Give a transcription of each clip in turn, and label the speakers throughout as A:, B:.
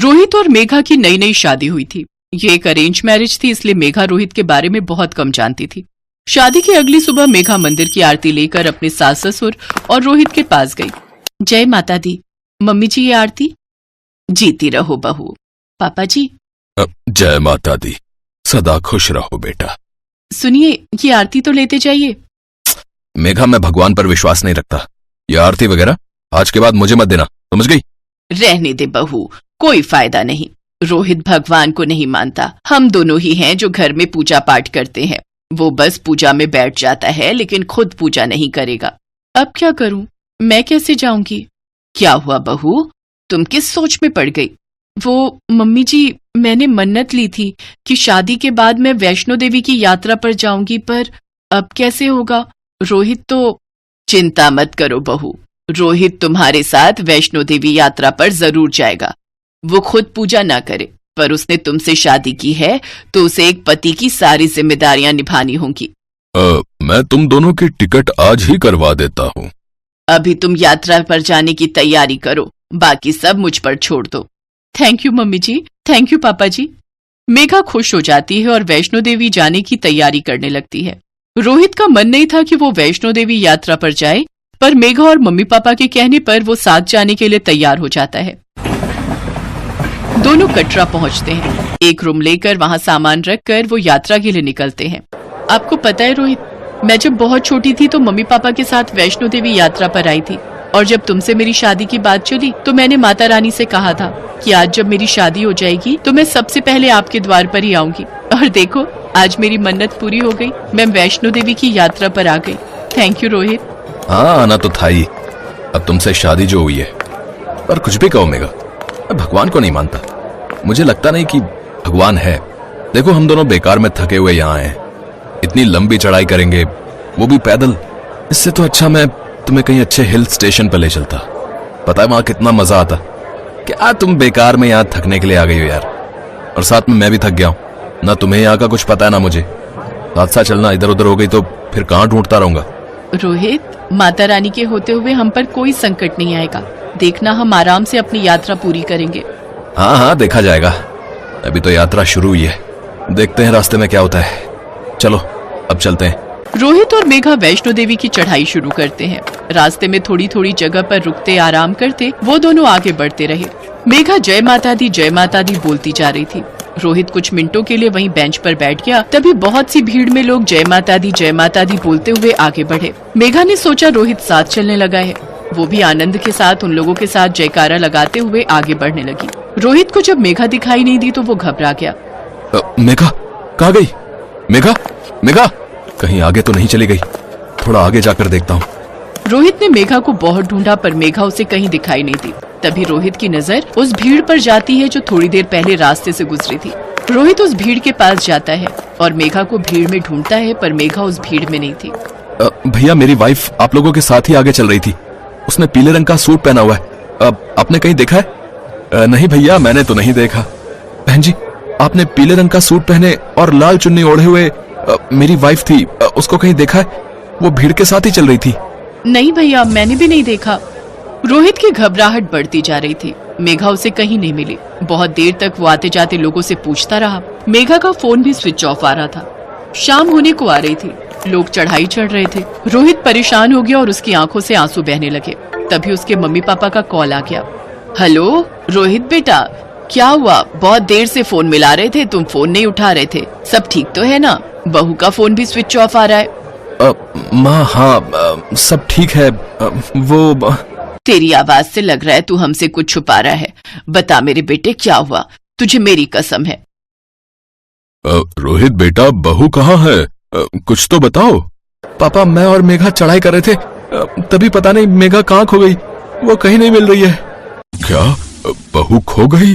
A: रोहित और मेघा की नई नई शादी हुई थी। ये एक अरेंज मैरिज थी, इसलिए मेघा रोहित के बारे में बहुत कम जानती थी। शादी की अगली सुबह मेघा मंदिर की आरती लेकर अपने सास ससुर और रोहित के पास गई। जय माता दी। मम्मी जी, ये आरती। जीती रहो बहू। पापा जी।
B: जय माता दी, सदा खुश रहो बेटा।
A: सुनिए, ये आरती तो लेते जाइए।
B: मेघा, मैं भगवान पर विश्वास नहीं रखता। ये आरती वगैरह आज के बाद मुझे मत देना, समझ गई?
A: रहने दे बहू, कोई फायदा नहीं। रोहित भगवान को नहीं मानता। हम दोनों ही हैं जो घर में पूजा पाठ करते हैं। वो बस पूजा में बैठ जाता है, लेकिन खुद पूजा नहीं करेगा। अब क्या करूं? मैं कैसे जाऊंगी? क्या हुआ बहू, तुम किस सोच में पड़ गई? वो मम्मी जी, मैंने मन्नत ली थी कि शादी के बाद मैं वैष्णो देवी की यात्रा पर जाऊंगी, पर अब कैसे होगा? रोहित तो। चिंता मत करो बहू, रोहित तुम्हारे साथ वैष्णो देवी यात्रा पर जरूर जाएगा। वो खुद पूजा ना करे, पर उसने तुमसे शादी की है तो उसे एक पति की सारी जिम्मेदारियां निभानी होंगी।
B: मैं तुम दोनों की टिकट आज ही करवा देता हूँ।
A: अभी तुम यात्रा पर जाने की तैयारी करो, बाकी सब मुझ पर छोड़ दो। Thank you mummy ji. Thank you papa ji. Megha खुश हो जाती है और वैष्णो देवी जाने की तैयारी करने लगती है। रोहित का मन नहीं था कि वो वैष्णो देवी यात्रा पर जाए, पर मेघा और मम्मी पापा के कहने पर वो साथ जाने के लिए तैयार हो जाता है। दोनों कटरा पहुंचते हैं। एक रूम लेकर वहां सामान रखकर वो यात्रा के लिए निकलते हैं। आपको पता है रोहित, मैं जब बहुत छोटी थी तो मम्मी पापा के साथ वैष्णो देवी यात्रा पर आई थी, और जब तुमसे मेरी शादी की बात चली तो मैंने माता रानी से कहा था कि आज जब मेरी शादी हो जाएगी तो मैं सबसे पहले आपके द्वार पर ही आऊंगी। और देखो, आज मेरी मन्नत पूरी हो गई। मैं वैष्णो देवी की यात्रा पर आ गई। Thank you Rohit.
B: हाँ, आना तो था ही। अब तुमसे शादी जो हुई है, पर कुछ भी कहो मेघा, मैं भगवान को नहीं मानता। मुझे लगता नहीं कि भगवान है। देखो, हम दोनों बेकार में थके हुए यहाँ आए हैं। इतनी लंबी चढ़ाई करेंगे, वो भी पैदल। इससे तो अच्छा मैं तुम्हें कहीं अच्छे हिल स्टेशन पर ले चलता। पता है वहां कितना मजा आता। क्या तुम बेकार में यहाँ थकने के लिए आ गई हो यार? और साथ में मैं भी थक गया हूँ। ना तुम्हें यहाँ का कुछ पता है ना मुझे। साथ साथ चलना, इधर उधर हो गई तो फिर कहाँ ढूंढता रहूंगा।
A: रोहित, माता रानी के होते हुए हम पर कोई संकट नहीं आएगा। देखना, हम आराम से अपनी यात्रा पूरी करेंगे।
B: हाँ हाँ, देखा जाएगा। अभी तो यात्रा शुरू हुई है, देखते हैं रास्ते में क्या होता है। चलो अब चलते हैं।
A: रोहित और मेघा वैष्णो देवी की चढ़ाई शुरू करते हैं। रास्ते में थोड़ी थोड़ी जगह पर रुकते आराम करते वो दोनों आगे बढ़ते रहे। मेघा जय माता दी बोलती जा रही थी। रोहित कुछ मिनटों के लिए वहीं बेंच पर बैठ गया। तभी बहुत सी भीड़ में लोग जय माता दी बोलते हुए आगे बढ़े। मेघा ने सोचा रोहित साथ चलने लगा है। वो भी आनंद के साथ उन लोगों के साथ जयकारा लगाते हुए आगे बढ़ने लगी। रोहित को जब मेघा दिखाई नहीं दी तो वो घबरा गया।
B: मेघा कहाँ गई? मेघा, मेघा कहीं आगे तो नहीं चली गई? थोड़ा आगे जाकर देखता हूँ।
A: रोहित ने मेघा को बहुत ढूंढा, पर मेघा उसे कहीं दिखाई नहीं दी। तभी रोहित की नजर उस भीड़ पर जाती है जो थोड़ी देर पहले रास्ते से गुजरी थी। रोहित उस भीड़ के पास जाता है और मेघा को भीड़ में ढूंढता है, पर मेघा उस भीड़ में नहीं थी।
B: भैया, मेरी वाइफ आप लोगों के साथ ही आगे चल रही थी। उसने पीले रंग का सूट पहना हुआ है। आपने कहीं देखा है? नहीं भैया, मैंने तो नहीं देखा। बहन जी, आपने पीले रंग का सूट पहने और लाल चुन्नी ओढ़े हुए मेरी वाइफ थी, उसको कहीं देखा है? वो भीड़ के साथ ही चल रही थी।
A: नहीं भैया, मैंने भी नहीं देखा। रोहित की घबराहट बढ़ती जा रही थी। मेघा उसे कहीं नहीं मिली। बहुत देर तक वो आते जाते लोगों से पूछता रहा। मेघा का फोन भी स्विच ऑफ आ रहा था। शाम होने को आ रही थी। लोग चढ़ाई चढ़ रहे थे। रोहित परेशान हो गया और उसकी आंखों से आंसू बहने लगे। तभी उसके मम्मी पापा का कॉल आ गया। हेलो रोहित बेटा, क्या हुआ? बहुत देर से फोन मिला रहे थे, तुम फोन नहीं उठा रहे थे। सब ठीक तो है ना? बहू का फोन भी स्विच ऑफ आ रहा है।
B: माँ, हाँ सब ठीक है। वो
A: तेरी आवाज से लग रहा है तू हमसे कुछ छुपा रहा है। बता मेरे बेटे, क्या हुआ? तुझे मेरी कसम है।
B: रोहित बेटा, बहू कहाँ है? कुछ तो बताओ। पापा, मैं और मेघा चढ़ाई कर रहे थे, तभी पता नहीं मेघा कहाँ खो गई। वो कहीं नहीं मिल रही है। क्या बहू खो गई?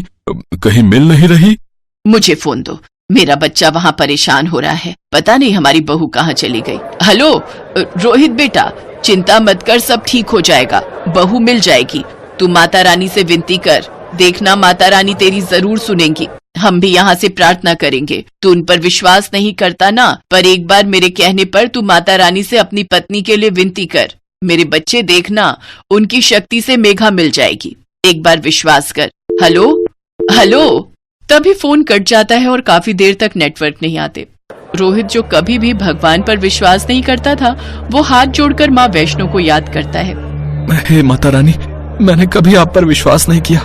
B: कहीं मिल नहीं रही?
A: मुझे फोन दो, मेरा बच्चा वहाँ परेशान हो रहा है। पता नहीं हमारी बहू कहाँ चली गई। हेलो रोहित बेटा, चिंता मत कर, सब ठीक हो जाएगा। बहू मिल जाएगी। तू माता रानी से विनती कर, देखना माता रानी तेरी जरूर सुनेंगी। हम भी यहाँ से प्रार्थना करेंगे। तू उन पर विश्वास नहीं करता ना, पर एक बार मेरे कहने पर तू माता रानी से अपनी पत्नी के लिए विनती कर। मेरे बच्चे, देखना उनकी शक्ति से मेघा मिल जाएगी। एक बार विश्वास कर। Hello hello. तभी फोन कट जाता है और काफी देर तक नेटवर्क नहीं आते। रोहित, जो कभी भी भगवान पर विश्वास नहीं करता था, वो हाथ जोड़कर माँ वैष्णो को याद करता है।
B: हे माता रानी, मैंने कभी आप पर विश्वास नहीं किया,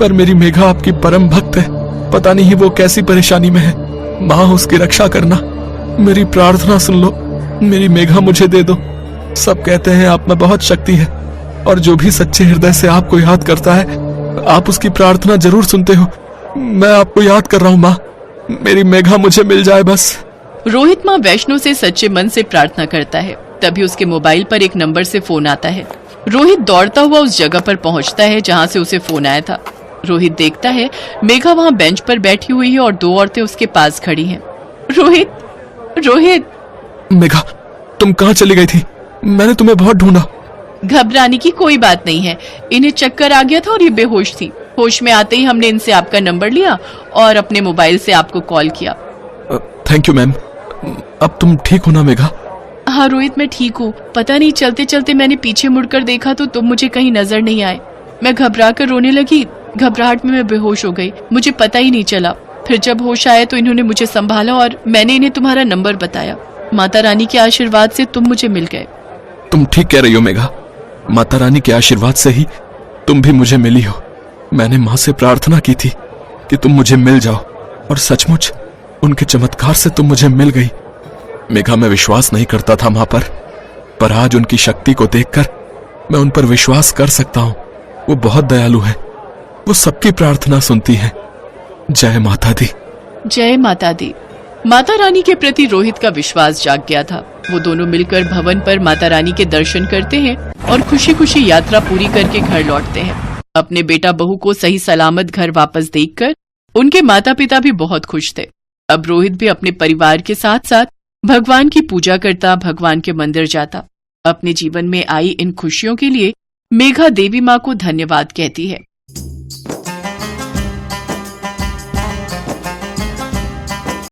B: पर मेरी मेघा आपकी परम भक्त है। पता नहीं वो कैसी परेशानी में है। माँ, उसकी रक्षा करना। मेरी प्रार्थना सुन लो। मेरी मेघा मुझे दे दो। सब कहते हैं आप में बहुत शक्ति है, और जो भी सच्चे हृदय से आपको याद करता है, आप उसकी प्रार्थना जरूर सुनते हो। मैं आपको याद कर रहा हूँ माँ, मेरी मेघा मुझे मिल जाए बस।
A: रोहित माँ वैष्णो से सच्चे मन से प्रार्थना करता है। तभी उसके मोबाइल पर एक नंबर से फोन आता है। रोहित दौड़ता हुआ उस जगह पर पहुंचता है जहां से उसे फोन आया था। रोहित देखता है मेघा वहां बेंच पर बैठी हुई है और दो औरतें उसके पास खड़ी हैं। रोहित, रोहित।
B: मेघा, तुम कहाँ चली गई थी? मैंने तुम्हें बहुत ढूंढा।
A: घबराने की कोई बात नहीं है। इन्हें चक्कर आ गया था और ये बेहोश थी। होश में आते ही हमने इनसे आपका नंबर लिया और अपने मोबाइल से आपको कॉल किया।
B: Thank you ma'am. अब तुम ठीक हो ना मेघा?
A: हाँ रोहित, मैं ठीक हूँ। पता नहीं, चलते चलते मैंने पीछे मुड़कर देखा तो तुम मुझे कहीं नजर नहीं आए। मैं घबरा कर रोने लगी। घबराहट में मैं बेहोश हो गई, मुझे पता ही नहीं चला। फिर जब होश आया तो इन्होंने मुझे संभाला और मैंने इन्हें तुम्हारा नंबर बताया। माता रानी के आशीर्वाद से तुम मुझे मिल गए।
B: तुम ठीक कह रही हो मेघा। माता रानी के आशीर्वाद से ही तुम भी मुझे मिली हो। मैंने माँ से प्रार्थना की थी कि तुम मुझे मिल जाओ, और सचमुच उनके चमत्कार से तुम मुझे मिल गई। मेघा, मैं विश्वास नहीं करता था माँ पर आज उनकी शक्ति को देखकर मैं उन पर विश्वास कर सकता हूँ। वो बहुत दयालु है, वो सबकी प्रार्थना सुनती है। जय माता दी।
A: जय माता दी। माता रानी के प्रति रोहित का विश्वास जाग गया था। वो दोनों मिलकर भवन पर माता रानी के दर्शन करते हैं और खुशी खुशी यात्रा पूरी करके घर लौटते हैं। अपने बेटा बहू को सही सलामत घर वापस देखकर उनके माता पिता भी बहुत खुश थे। अब रोहित भी अपने परिवार के साथ साथ भगवान की पूजा करता, भगवान के मंदिर जाता। अपने जीवन में आई इन खुशियों के लिए मेघा देवी माँ को धन्यवाद कहती है।